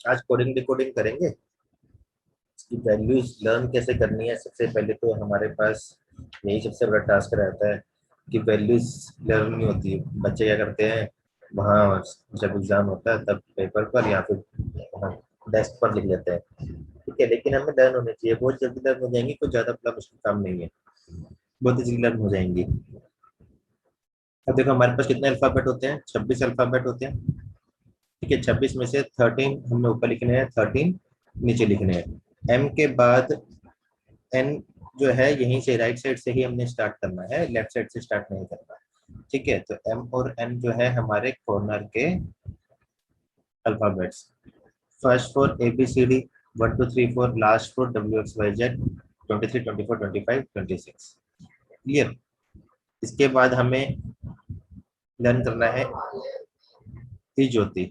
आज coding decoding करेंगे। इसकी वैल्यूज लर्न कैसे करनी है, सबसे पहले तो हमारे पास यही सबसे बड़ा टास्क रहता है कि वैल्यूज लर्न नहीं होती। बच्चे क्या करते हैं, वहाँ जब एग्जाम होता है तब पेपर पर या फिर डेस्क पर लिख लेते हैं। ठीक है, लेकिन हमें लर्न होनी चाहिए, बहुत जल्दी लर्न हो जाएंगी, कोई ज्यादा बड़ा मुश्किल काम नहीं है, बहुत जल्दी लर्न हो जाएंगी। अब देखो हमारे पास कितने अल्फाबेट होते हैं, 26 अल्फाबेट होते हैं। ठीक है, 26 में से 13 हमें ऊपर लिखने हैं, 13 नीचे लिखने हैं। एम के बाद एन जो है यहीं से राइट साइड से ही हमने स्टार्ट करना है, लेफ्ट साइड से स्टार्ट नहीं करना। ठीक है, तो एम और एन जो है हमारे कॉर्नर के alphabets. First for A B C D, 1 2 3 4, last for W X Y Z, 23 24 25 26। Clear. इसके बाद हमें लर्न करना है ई ज्योति।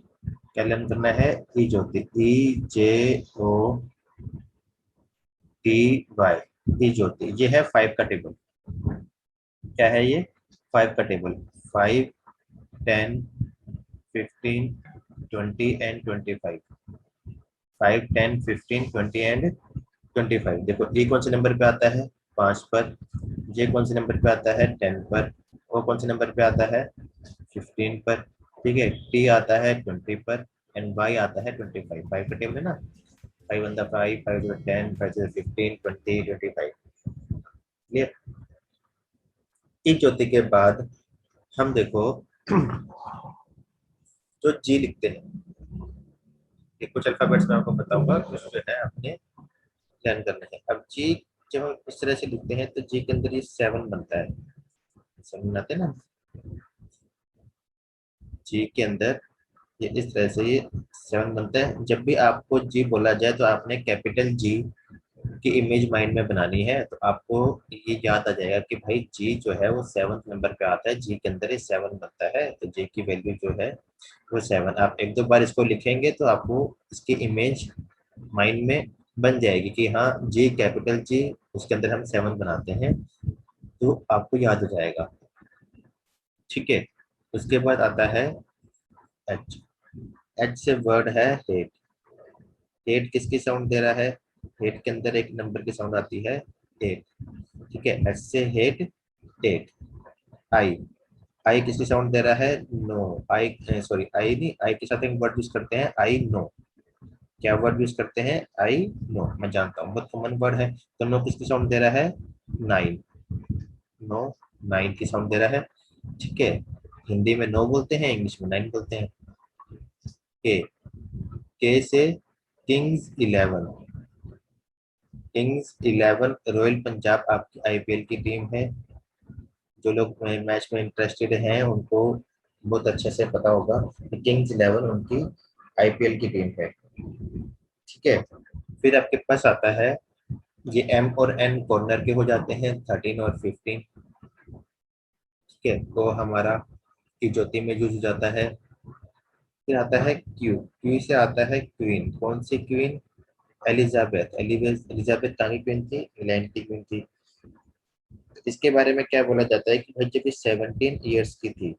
क्या लर्न करना है, ई ज्योति, ई जे ओ टी वाई, ई ज्योति। ये है 5 का टेबल। क्या है ये, 5 का टेबल। 5, 10, 15, 20 एंड 25। 5, 10, 15, 20 एंड 25। देखो ए कौन से नंबर पे आता है, 5 पर। जे कौन से नंबर पे आता है, 10 पर। ओ कौन से नंबर पे आता है, 15 पर। ठीक है, टी आता है 20 पर एंड वाई आता है 25। 5 का टेबल है ना, 5 one the 5, 5 two 10, 5 two 15, 20, 25। Clear. एक ज्योति के बाद हम देखो जो जी लिखते हैं, ये कुछ अल्फाबेट्स मैं आपको बताऊंगा, कुछ जो है आपने लर्न करना है। अब जी जब हम इस तरह से लिखते हैं तो जी के अंदर ये 7 बनता है, 7 बनाते हैं ना जी के अंदर। ये इस तरह से ये 7 बनता है। जब भी आपको जी बोला जाए तो आपने कैपिटल जी की इमेज माइंड में बनानी है, तो आपको ये याद आ जाएगा कि भाई जी जो है वो 7th नंबर पे आता है, जी के अंदर ये 7 बनता है, तो जी की वैल्यू जो है वो 7। आप एक दो बार इसको लिखेंगे तो आपको इसकी इमेज माइंड में बन जाएगी कि हाँ जी कैपिटल जी, उसके अंदर हम 7 बनाते हैं, तो आपको याद हो जाएगा। ठीक है, उसके बाद आता है एच। एच से वर्ड है हेट। हेट किसकी साउंड दे रहा है, हेट के अंदर एक नंबर की साउंड आती है, एट। ठीक है, एच से हेट, एट। आई, आई किसकी साउंड दे रहा है, नो। आई सॉरी, आई नहीं, आई के साथ एक वर्ड यूज करते हैं, आई नो। क्या वर्ड यूज करते हैं, आई नो। मैं जानता हूँ बहुत कॉमन वर्ड है। तो नो किसकी साउंड दे रहा है, नाइन। नो, नाइन की साउंड दे रहा है। ठीक है, हिंदी में नो बोलते हैं, इंग्लिश में नाइन बोलते हैं। के, के से किंग्स 11। किंग्स 11 रॉयल पंजाब आपकी आईपीएल की टीम है। जो लोग मैच में इंटरेस्टेड हैं उनको बहुत अच्छे से पता होगा कि किंग्स 11 उनकी आईपीएल की टीम है। ठीक है, फिर आपके पास आता है ये एम और एन कॉर्नर के हो जाते हैं, 13 और 15। ठीक है, तो हमारा की ज्योति में यूज हो जाता है। फिर आता है क्यू। क्यू से आता है क्वीन। कौन सी क्वीन, एलिजाबेथ। एलिजाबेथ कहाँ की क्वीन थी, इंग्लैंड की क्वीन थी। इसके बारे में क्या बोला जाता है कि भाई जब ये 17 ईयर्स की थी,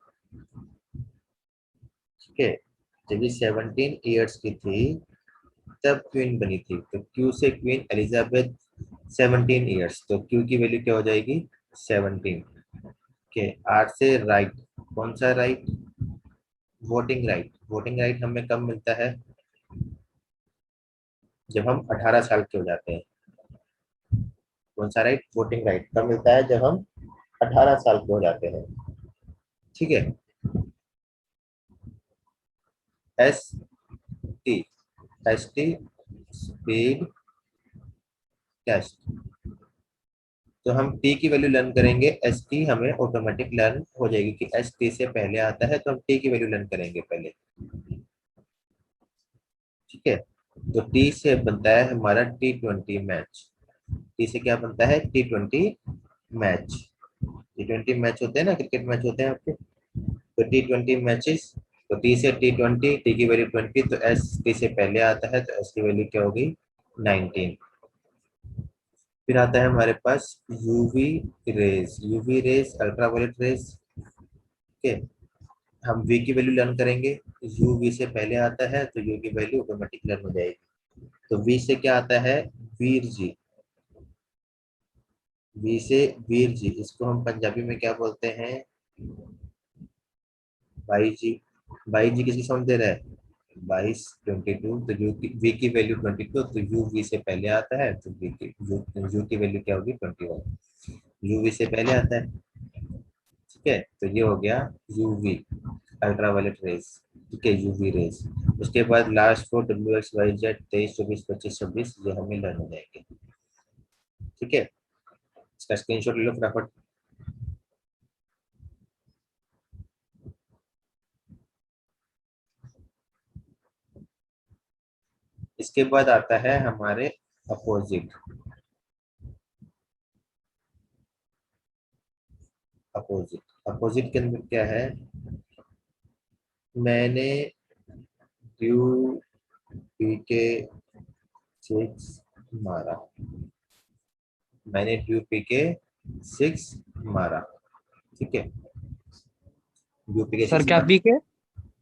ठीक है, जब ये 17 ईयर्स की थी तब क्वीन बनी थी। तो क्यू से क्वीन एलिजाबेथ 17 ईयर्स, तो क्यू की वैल्यू क्या हो जाएगी, 17 के। आर से राइट। कौन सा right, voting right. Voting right हमें कब मिलता है, जब हम 18 साल के हो जाते हैं। कौन सा राइट, वोटिंग राइट कब मिलता है, जब हम 18 साल के हो जाते हैं। ठीक है, S T, S T speed test. तो हम टी की वैल्यू लर्न करेंगे, एस टी हमें ऑटोमेटिक लर्न हो जाएगी कि एस टी से पहले आता है, तो हम टी की वैल्यू लर्न करेंगे पहले। ठीक है, तो टी से बनता है हमारा T20 मैच। टी से क्या बनता है, T20 मैच। T20 मैच होते हैं ना, क्रिकेट मैच होते हैं आपके, तो T20 मैचेस। तो टी से T20, टी की वैल्यू 20, तो एस टी से पहले आता है, तो एस की वैल्यू क्या होगी, 19। फिर आता है हमारे पास UV rays. UV rays ultraviolet rays. Okay, हम v की वैल्यू लर्न करेंगे, u v से पहले आता है तो u की वैल्यू ऑटोमेटिक लर्न हो जाएगी। तो v से क्या आता है, वीर जी। v से वीर जी, इसको हम पंजाबी में क्या बोलते हैं, भाई जी। भाई जी किसकी समझ दे रहा है, 22 22, तो यू की वी की वैल्यू 22, तो यू वी से पहले आता है तो वी की यू की वैल्यू क्या होगी 21, यू वी से पहले आता है। ठीक है, तो ये हो गया यूवी, अल्ट्रावायलेट रेस। ठीक है, यूवी रेस। उसके बाद last four W X Y Z 23 24 25 26, ये हमें लर्न हो जाएंगे। ठीक है, इसका स्क्रीनशॉट ले लो फटाफट। इसके बाद आता है हमारे अपोजिट। अपोजिट अपोजिट के अंदर क्या है, मैंने ड्यू पी के 6 मारा, मैंने ड्यू पी के 6 मारा। ठीक है, ड्यू पी के सर 6 क्या मारा। पी के?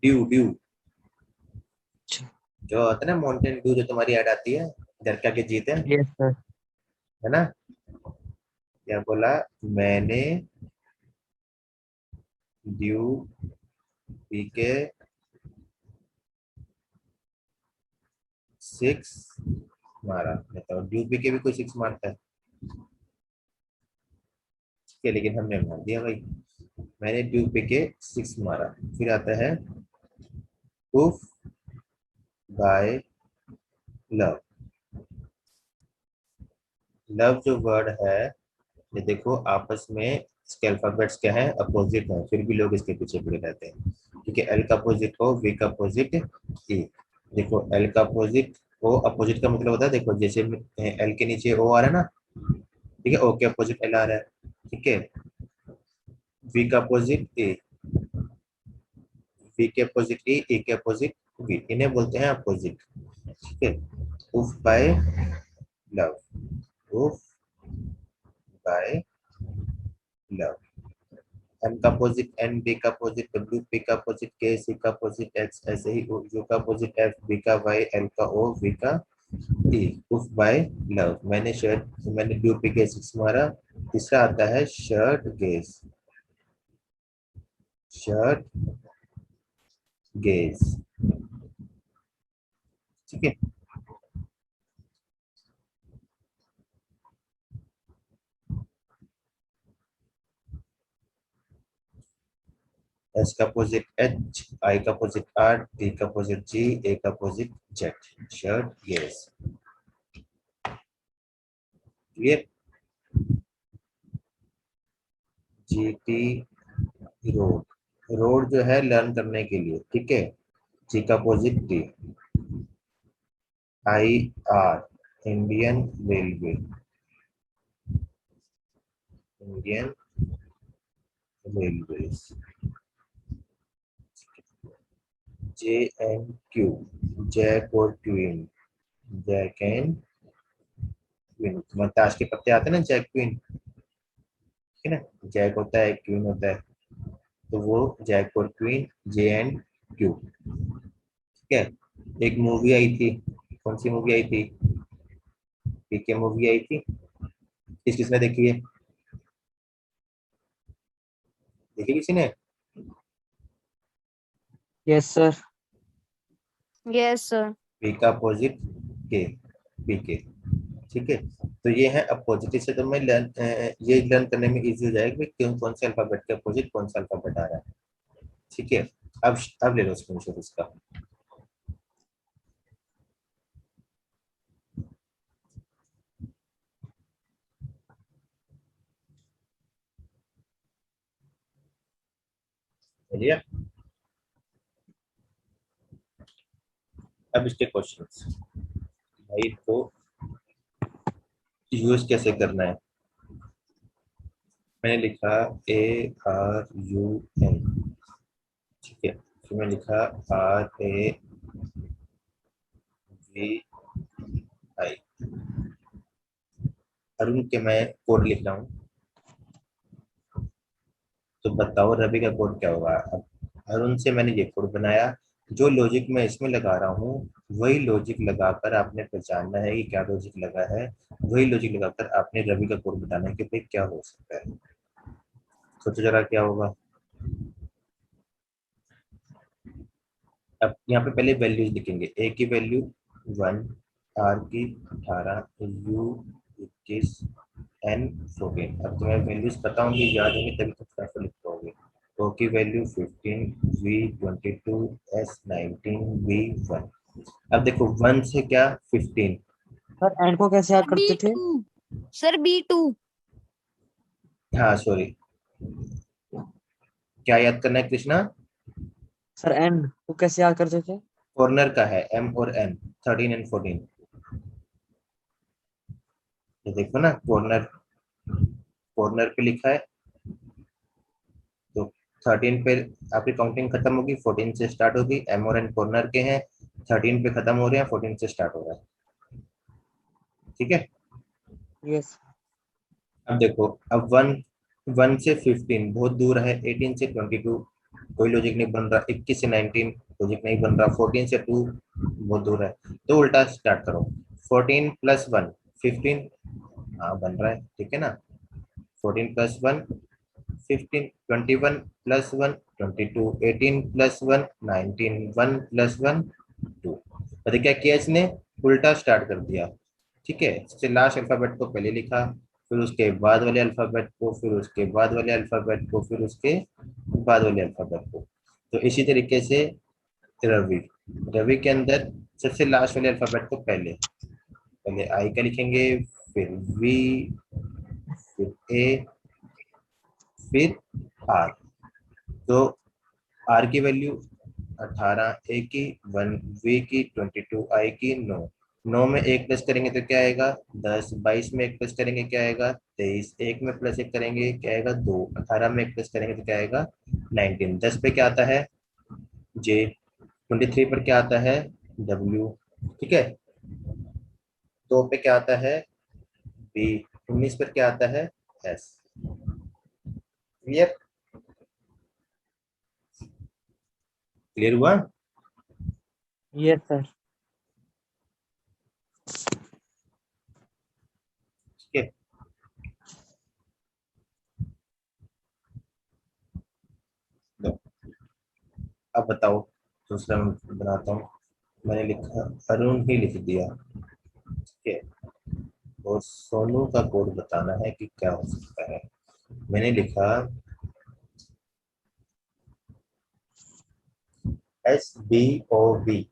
ड्यू ड्यू, अच्छा। जो होता है ना माउंटेन ड्यू, जो तुम्हारी ऐड आती है, दरका के जीते हैं, यस सर। है ना। क्या बोला, मैंने ड्यू पी के 6 मारा। बताओ, ड्यू पी के भी कोई 6 मारता है? ठीक है, लेकिन हमने मार दिया भाई, मैंने ड्यू पी के 6 मारा। फिर आता है उफ बाय लव। लव जो वर्ड है, ये देखो आपस में इसके अल्फाबेट्स क्या है, अपोजिट है, फिर भी लोग इसके पीछे पड़े रहते हैं। क्योंकि एल का अपोजिट हो, वी का अपोजिट ई। देखो एल का अपोजिट ओ, अपोजिट का मतलब होता है, देखो जैसे एल के नीचे ओ आ रहा है ना, ठीक है, ओ के अपोजिट एल आ रहा है। ठीक है, वी का अपोजिट ए, वी के अपोजिट ए के अपोजिट वी, इन्हें बोलते हैं अपोजिट। ठीक है, उफ बाय लव, उफ बाय लव। एम का अपोजिट एन, बी का अपोजिट डब्ल्यू, पी का अपोजिट के, सी का अपोजिट एक्स, ऐसे ही यू का अपोजिट एफ, बी का वाई, एल का ओ, वी का ई। उफ बाय लव, मैंने शर्ट, मैंने ड्यू पी के 6 मारा। तीसरा आता है शर्ट गेज, शर्ट गेज। ठीक है, एस का अपोजिट एच, आई का अपोजिट आर, टी का अपोजिट जी, ए का opposite Z, shirt gauge. Clear. G T road, road जो है लर्न करने के लिए। ठीक है, जी का opposite T, I R Indian Railway, Indian Railways. J N Q, jack और क्वीन, जैक एंड क्वीन, मतलब ताश के पत्ते आते हैं ना, जैक क्वीन। ठीक है ना, जैक होता है, क्वीन होता है, तो वो जैक और क्वीन, जे एंड क्यू। ठीक है, एक मूवी आई थी, कौन सी मूवी आई थी, पीके मूवी आई थी, किसने देखी है, देखी किसी ने? Yes sir. Yes sir. P का अपोजिट के, पीके। ठीक है, तो ये है अपोजिट। से तो मैं लर्न, ये लर्न करने में इजी हो जाएगा कि कौन कौन से अल्फाबेट के अपोजिट कौन सा अल्फाबेट आ रहा है। ठीक है, अब ले लो स्क्रीनशॉट इसका। चलिए, अब इसके क्वेश्चंस भाई, तो यूज कैसे करना है। मैंने लिखा ए आर यू एन। ठीक है, फिर मैं लिखा आर ए वी आई। अरुण के मैं कोड लिख रहा हूँ, तो बताओ रवि का कोड क्या होगा। अब अरुण से मैंने ये कोड बनाया, जो लॉजिक मैं इसमें लगा रहा हूँ वही लॉजिक लगाकर आपने पहचानना है कि क्या लॉजिक लगा है, वही लॉजिक लगाकर आपने रवि का कोड बताना है कि भाई क्या हो सकता है। सोचो जरा क्या होगा। अब यहाँ पे पहले वैल्यूज लिखेंगे, ए की वैल्यू 1, आर की 18, यू 21, एन 14। अब तुम्हें वैल्यूज पता होंगी, याद होंगी, तभी तुम फटाफट लिख पाओगे। ओ की वैल्यू 15, वी 22, एस 19, वी 1। अब देखो 1 से क्या 15। सर एंड को कैसे याद बी करते थे? Two sir, B2। हाँ सॉरी, क्या याद करना है कृष्णा? सर एंड को कैसे याद करते थे? कॉर्नर का है, एम और एन, 13 एंड 14। ये देखो ना, कॉर्नर, कॉर्नर पे लिखा है तो 13 पे आपकी काउंटिंग खत्म होगी, 14 से स्टार्ट होगी। एम और एन कॉर्नर के हैं, 13 पे खत्म हो रहे हैं, 14 से स्टार्ट हो रहा है। ठीक है। यस। अब देखो, अब 1 से 15 बहुत दूर है, 18 से 22 कोई लॉजिक नहीं बन रहा, 21 से 19 लॉजिक नहीं बन रहा, 14 से 2 बहुत दूर है। तो उल्टा स्टार्ट करो, 14 प्लस 1 15। हाँ बन रहा है, ठीक है ना। 14 प्लस 1 15, 21 प्लस 1 22, 18 प्लस 1 19, 1 प्लस 1 2। पता क्या किया इसने, उल्टा स्टार्ट कर दिया। ठीक है, सबसे लास्ट अल्फाबेट को पहले लिखा, फिर उसके बाद वाले अल्फाबेट को, फिर उसके बाद वाले अल्फाबेट को, फिर उसके बाद वाले अल्फाबेट को। तो इसी तरीके से रवि, रवि के अंदर सबसे लास्ट वाले अल्फाबेट को पहले, पहले आई का लिखेंगे, फिर वी, फिर ए, फिर आर। तो आर की वैल्यू 18, ए की 1, वी की 22, आई की 9। 9 में एक प्लस करेंगे तो क्या आएगा 10, 22 में एक प्लस करेंगे क्या आएगा 23, एक में प्लस एक करेंगे क्या आएगा 2, 18 में एक प्लस करेंगे तो क्या आएगा 19। 10 पे क्या आता है जे, 23 पर क्या आता है डब्ल्यू, ठीक है। 2 पे क्या आता है बी, 19 पर क्या आता है एस। क्लियर, क्लियर हुआ? Yes sir. ठीक है। लो, अब बताओ, दूसरा मैं बनाता हूँ। मैंने लिखा, अरुण ही लिख दिया, ठीक है। और सोनू का कोड बताना है कि क्या हो सकता है। मैंने लिखा SBOB।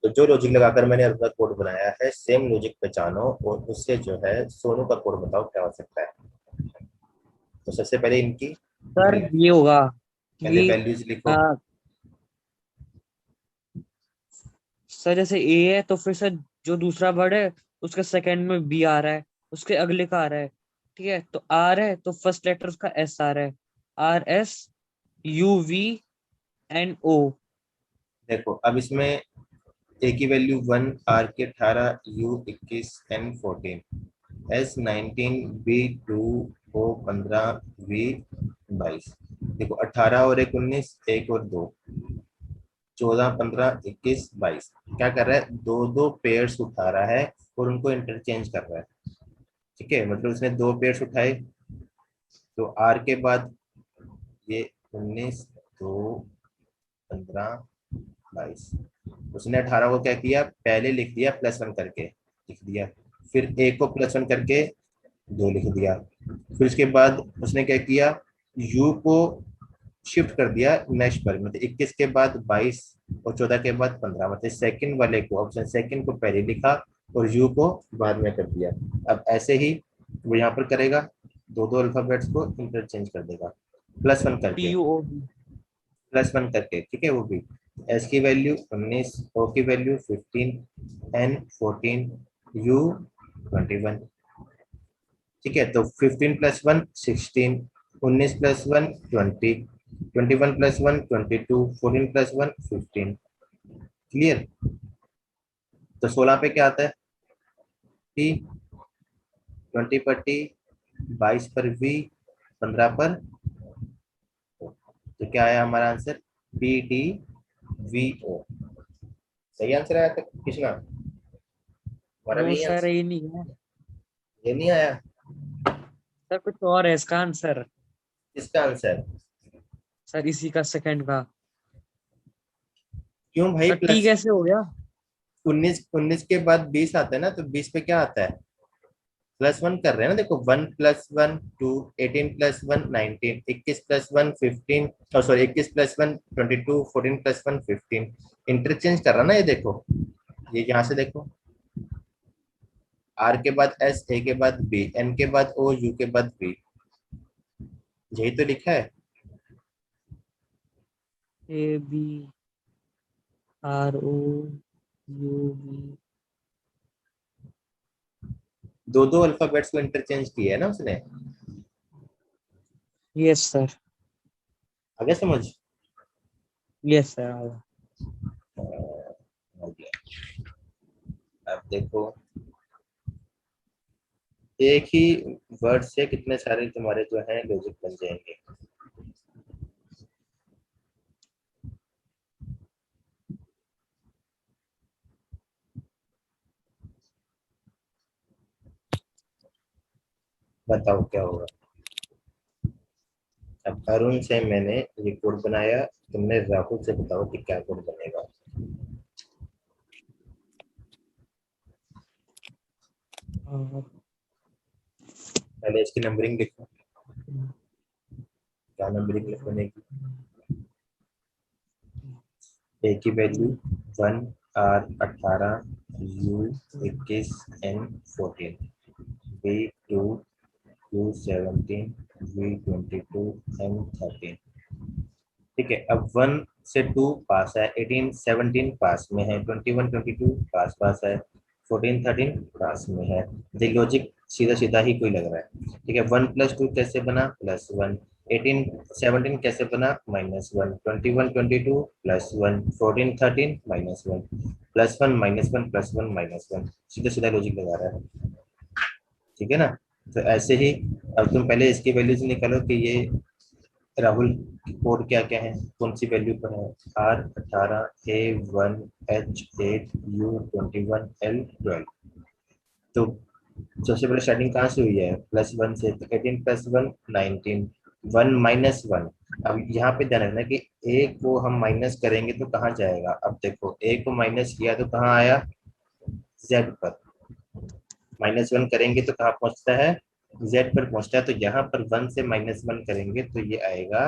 तो जो लॉजिक लगाकर मैंने अरुण का कोड बनाया है, सेम लॉजिक पहचानो और उससे जो है सोनू का कोड बताओ क्या हो सकता है। तो सबसे पहले इनकी सर ये होगा पहले कि वैल्यूज लिखो। आ, सर जैसे ए है तो फिर सर जो दूसरा वर्ड है उसके सेकंड में बी आ रहा है, उसके अगले का आ रहा है। ठीक है, तो आर है तो फर्स्ट लेटर उसका एस आ रहा है। RS UVNO। देखो अब इसमें ए की वैल्यू 1, आर की 18, U 21, N 14, S 19, B 2, O 15, V 22। देखो 18 और एक 19, एक और दो 14, 15, 21, 22। क्या कर रहा है, दो दो पेयर्स उठा रहा है और उनको इंटरचेंज कर रहा है। ठीक है, मतलब उसने दो पेयर्स उठाए, तो आर के बाद ये 19, 2, 15, 22। उसने 18 को क्या किया, पहले लिख दिया +1 करके लिख दिया, फिर ए को +1 करके 2 लिख दिया। फिर उसके बाद उसने क्या किया, यू को शिफ्ट कर दिया नेक्स्ट पर, मतलब 21 के बाद 22 और 14 के बाद 15, मतलब सेकंड वाले को, ऑप्शन सेकंड को पहले लिखा और यू को बाद में कर दिया। अब ऐसे ही वो यहाँ पर करेगा, दो दो अल्फाबेट्स को इंटरचेंज कर देगा +1 करके, PUOB। +1 करके, ठीक है। वो भी एस की वैल्यू 19, ओ की वैल्यू 15, एन 14, यू 21। ठीक है, तो 15 + 1 16, 19 + 1 20, 21 + 1 22, 14 + 1 15। क्लियर। तो 16 पे क्या आता है टी, 20 पर टी, 22 पर वी, 15 पर। तो क्या आया हमारा आंसर? BDVO। सही आंसर आया था कृष्णा? हमारा नो भी यही सर, आंसर, ये नहीं है ये नहीं आया? सर, कुछ और है इसका आंसर। इसका आंसर सर इसी का सेकंड का। क्यों भाई? सर टी प्लस कैसे हो गया? 19 के बाद 20 आता है ना, तो 20 पे क्या आता है? +1 कर रहे हैं ना, देखो 1 + 1 2, 18 + 1 19, 21 + 1 15, और सॉरी 21 + 1 22, 14 + 1 15, इंटरचेंज कर रहा ना ये, देखो ये यहाँ से देखो, R के बाद S, A के बाद B, N के बाद O, U के बाद V, यही तो लिखा है। ABROUB। दो दो अल्फाबेट्स को इंटरचेंज किया है ना उसने। Yes sir. आगे समझ? Yes sir. हो गया। अब देखो, एक ही वर्ड से कितने सारे तुम्हारे जो है लॉजिक बन जाएंगे। बताओ क्या होगा। अब अरुण से मैंने ये कोड बनाया, तुमने राहुल से बताओ कि क्या कोड बनेगा। पहले इसकी नंबरिंग लिखो, क्या नंबरिंग लिखने की? ए की value 1, R 18, U 21, N 14, B 2, U 17, V 22, M 13। ठीक है, अब 1 से 2 पास है, 18 17 पास में है, 21 22 पास पास है, 14 13 पास में है। द लॉजिक सीधा सीधा ही कोई लग रहा है। ठीक है, 1 + 2 कैसे बना? +1। 18 17 कैसे बना? -1। 21 22 +1। 14 13 -1। +1 -1 +1 -1, सीधा सीधा लॉजिक लगा रहा है। ठीक है ना? तो ऐसे ही अब तुम पहले इसकी वैल्यूज निकालो कि ये राहुल कोड क्या क्या है, कौन सी वैल्यू पर है। R 18, A 1, H 8, U 21, L 12। तो सबसे पहले स्टार्टिंग कहाँ से हुई है? +1 से, तो 18 + 1 19, 1 - 1। अब यहाँ पे ध्यान रखना कि ए को हम माइनस करेंगे तो कहाँ जाएगा। अब देखो ए को माइनस किया तो कहाँ आया? जेड पर। -1 करेंगे तो कहाँ पहुंचता है? जेड पर पहुंचता है। तो यहाँ पर 1 से -1 करेंगे तो ये आएगा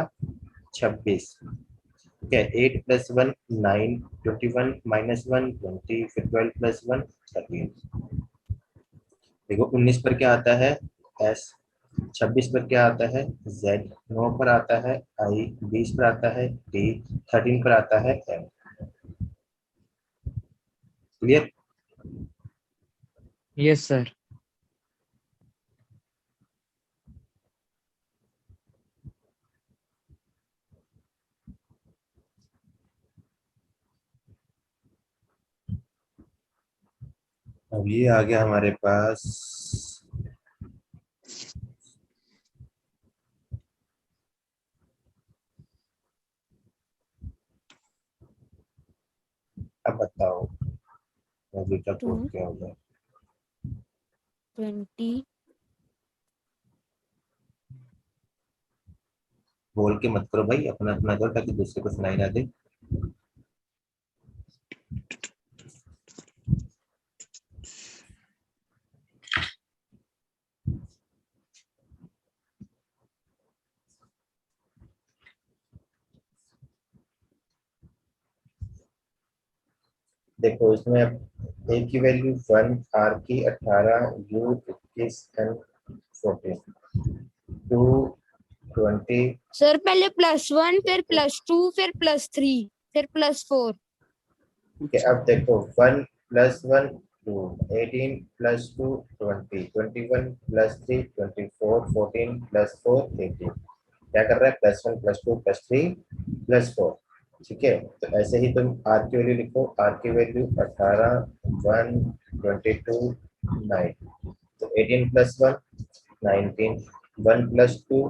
26। ठीक है, 8 + 1 9, 21 -1 20, फिर 12 + 1 13। देखो 19 पर क्या आता है? S। 26 पर क्या आता है? Z। 9 पर आता है I। 20 पर आता है D। 13 पर आता है M। क्लियर? Yes sir. अब ये आ गया हमारे पास। अब बताओ अभी का कोड 2 क्या होगा? 20 बोल के मत करो भाई, अपना अपना करो ताकि दूसरे को सुनाई ना दे। देखो इसमें अब ए की वैल्यू 1, R की 18, U 21, N 14, 2 20। सर पहले +1 फिर +2 फिर +3 फिर +4। ठीक है, अब देखो 1 + 1 2, 18 + 2 20, 21 + 3 24, 14 + 4 18। क्या कर रहा है? +1 +2 +3 +4। ठीक है, तो ऐसे ही तुम आर की वैल्यू लिखो। आर की वैल्यू 18, 1 22 9, तो 18 + 1 19, 1 + 2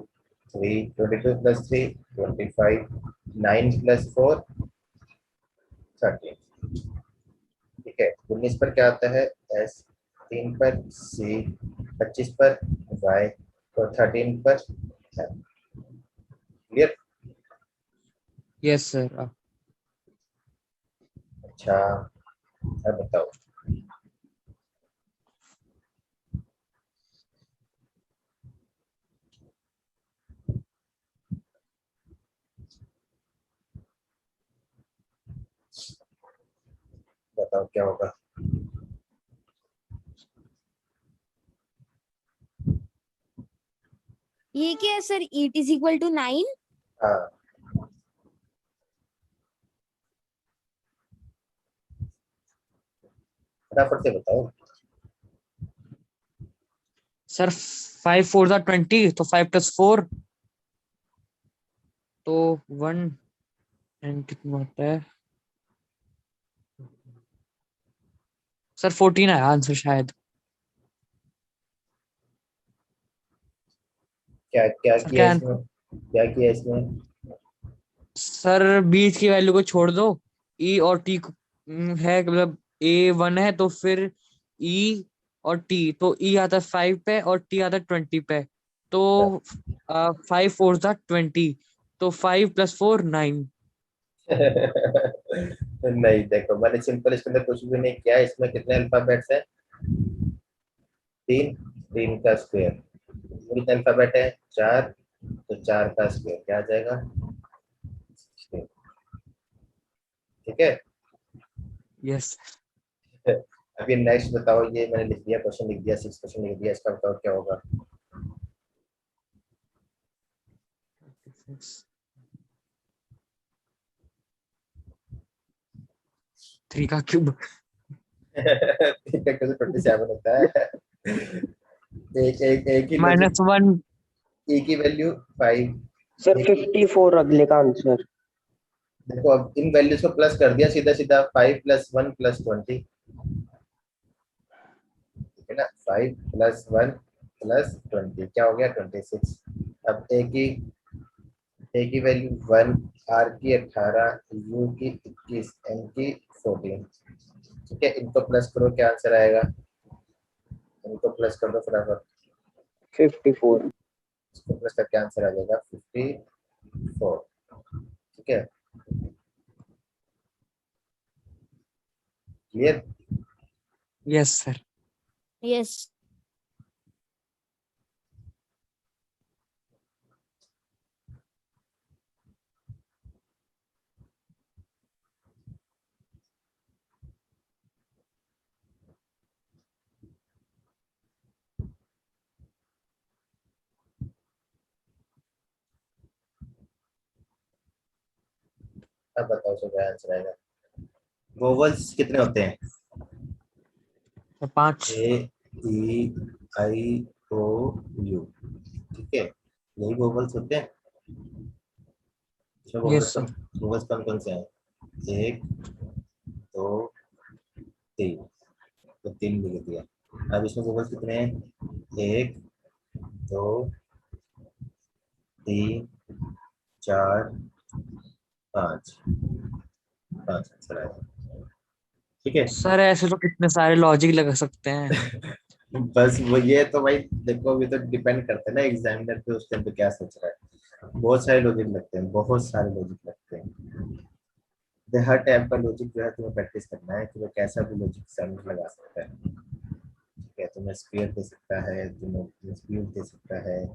3, 22 plus 3, 25, 9 plus 4, 13। ठीक है, 19 पर क्या आता है S, 3 पर C, 25 पर Y और 13 पर क्लियर। Yes sir. अच्छा, अब बताओ। बताओ क्या होगा। ये क्या है sir? It is equal to 9। हाँ, फटाफट से बताओ। सर 5 4 ज़ा 20, तो 5 + 4 तो 1 एंड कितना होता है सर? 14 है आंसर शायद। क्या क्या सर किया क्या इसमें, क्या किया इसमें? सर बीच की वैल्यू को छोड़ दो। ई और टी है, मतलब A 1 है तो फिर ई और टी, तो ई आता है 5 पे और टी आता है 20 पे। तो 5 4 ज़ा 20, तो 5 + 4 9। नहीं, देखो मैंने सिंपल इसके अंदर कुछ भी नहीं किया। इसमें कितने अल्फाबेट्स हैं? 3, 3 का स्क्वायर। कितने अल्फाबेट है? 4, तो 4 का स्क्वायर क्या आ जाएगा? 16। ठीक है। यस अभी नेक्स्ट बताओ, ये मैंने लिख दिया, क्वेश्चन लिख दिया, 6 क्वेश्चन लिख दिया, इसका बताओ क्या होगा। 3 का क्यूब। ठीक है, कैसे 27 होता है? एक ही लॉजिक। -1। ए की वैल्यू 5। सर ए की, 54 अगले का आंसर। देखो अब इन वैल्यूज को प्लस कर दिया सीधा सीधा, 5 + 1 + 20। ठीक है ना, 5 + 1 + 20 क्या हो गया? 26। अब ए की वैल्यू 1, आर की 18, यू की 21, एम की 14। ठीक है, इनको प्लस करो, क्या आंसर आएगा? इनको प्लस कर दो फटाफट। 54। इसको प्लस करके आंसर आ जाएगा 54। ठीक है, क्लियर। Yes sir. यस। अब बताओ सो क्या आंसर आएगा। वोवल्स कितने होते हैं? 5। ए, ई, आई, ओ, यू। ठीक है, यही वोवल्स होते हैं। इसमें यस सर। वोवल्स कौन कौन से हैं? 1, 2, 3। तो 3 लिख दिया। अब इसमें वोवल्स कितने हैं? 1, 2, 3, 4, 5। 5 आंसर आएगा। ठीक है। सर ऐसे तो कितने सारे लॉजिक लगा सकते हैं। बस वो ये तो भाई देखो, अभी तो डिपेंड करता है ना एग्जामिनर पे, उस टाइम पे क्या सोच रहा है। बहुत सारे लॉजिक लगते हैं, बहुत सारे लॉजिक लगते हैं। तो हर टाइप का लॉजिक जो है तुम्हें प्रैक्टिस करना है कि वो कैसा भी लॉजिक एग्जामिनर लगा सकता है। ठीक है, तुम्हें स्क्वायर दे सकता है, तुम्हें स्क्वायर दे सकता है,